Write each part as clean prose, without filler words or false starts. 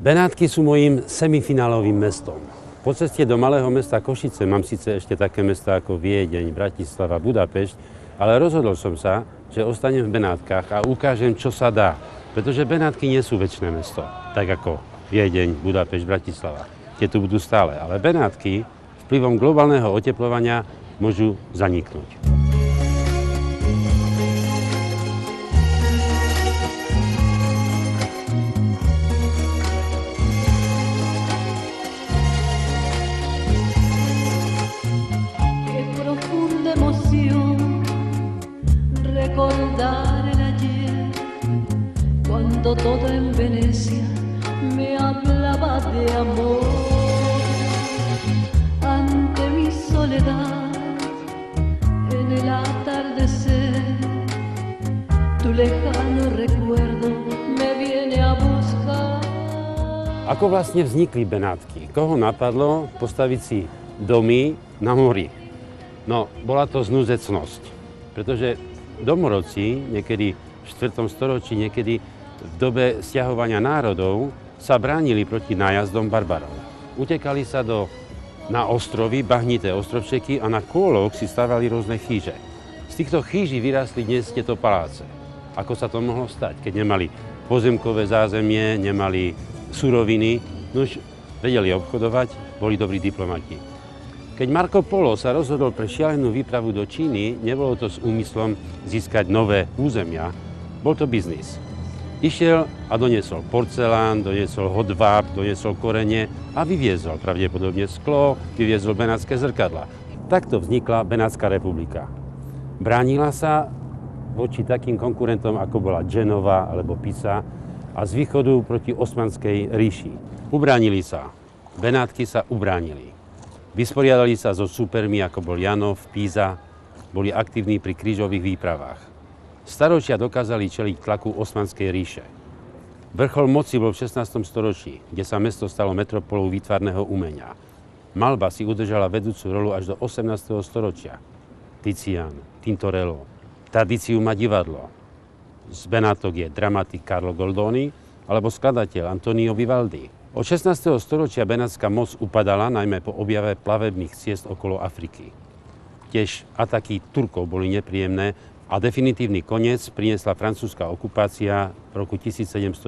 Benátky sú mojím semifinálovým mestom. Po ceste do malého mesta Košice mám síce ešte také mesta ako Viedeň, Bratislava, Budapešť, ale rozhodol som sa, že ostanem v Benátkach a ukážem, čo sa dá. Pretože Benátky nie sú večné mesto, tak ako Viedeň, Budapešť, Bratislava. Tie tu budú stále, ale Benátky vplyvom globálneho oteplovania môžu zaniknúť. Recordar el ayer, cuando todo en Venecia me hablaba de amor. Ante mi soledad, en el atardecer, tu lejano recuerdo me viene a buscar. Ako vlastne vznikli Benátky? Koho napadlo postaviť si domy na mori? No, bola to znúzecnosť, pretože domorodci niekedy v 4. storočí, niekedy v dobe sťahovania národov sa bránili proti nájazdom barbarov. Utekali sa na ostrovy, bahnité ostrovčeky a na kôloch si stavali rôzne chýže. Z týchto chýží vyrástli dnes tieto paláce. Ako sa to mohlo stať, keď nemali pozemkové zázemie, nemali suroviny, no už vedeli obchodovať, boli dobrí diplomati. Keď Marco Polo sa rozhodol pre šialenú výpravu do Číny, nebolo to s úmyslom získať nové územia, bol to biznis. Išiel a doniesol porcelán, doniesol hodváb, doniesol korene a vyviezol pravdepodobne sklo, vyviezol benátske zrkadlá. Takto vznikla Benátska republika. Bránila sa voči takým konkurentom, ako bola Genova alebo Pisa a z východu proti Osmanskej ríši. Ubránili sa. Benátky sa ubránili. Vysporiadali sa so súpermi, ako bol Janov, Písa, boli aktívni pri krížových výpravách. Staročia dokázali čeliť tlaku Osmanskej ríše. Vrchol moci bol v 16. storočí, kde sa mesto stalo metropolou výtvarného umenia. Malba si udržala vedúcu rolu až do 18. storočia. Tizian, Tintorello, tradíciu má divadlo. Z Benátok je dramatik Carlo Goldoni alebo skladateľ Antonio Vivaldi. Od 16. storočia benátska moc upadala najmä po objave plavebných ciest okolo Afriky. Tiež ataky Turkov boli nepríjemné a definitívny koniec priniesla francúzska okupácia v roku 1797.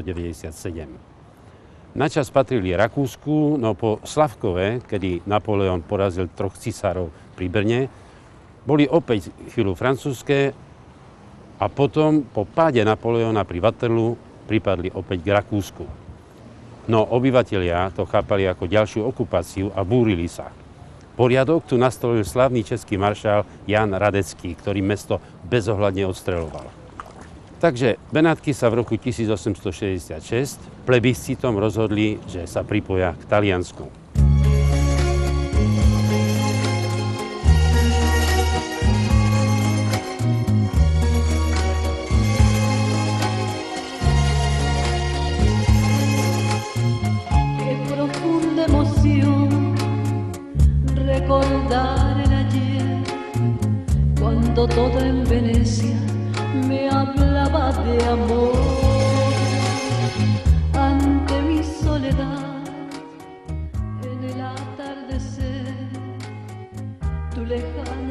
Načas patrili Rakúsku, no po Slavkove, kedy Napoleon porazil 3 cisárov pri Brne, boli opäť chvíľu francúzske a potom po páde Napoleona pri Waterloo pripadli opäť k Rakúsku. No obyvatelia to chápali ako ďalšiu okupáciu a búrili sa. Poriadok tu nastolil slavný český maršál Jan Radecký, ktorý mesto bezohľadne odstreľoval. Takže Benátky sa v roku 1866 plebiscitom rozhodli, že sa pripoja k Taliansku. Recordar el ayer, cuando todo en Venecia me hablaba de amor. Ante mi soledad, en el atardecer, tu lejano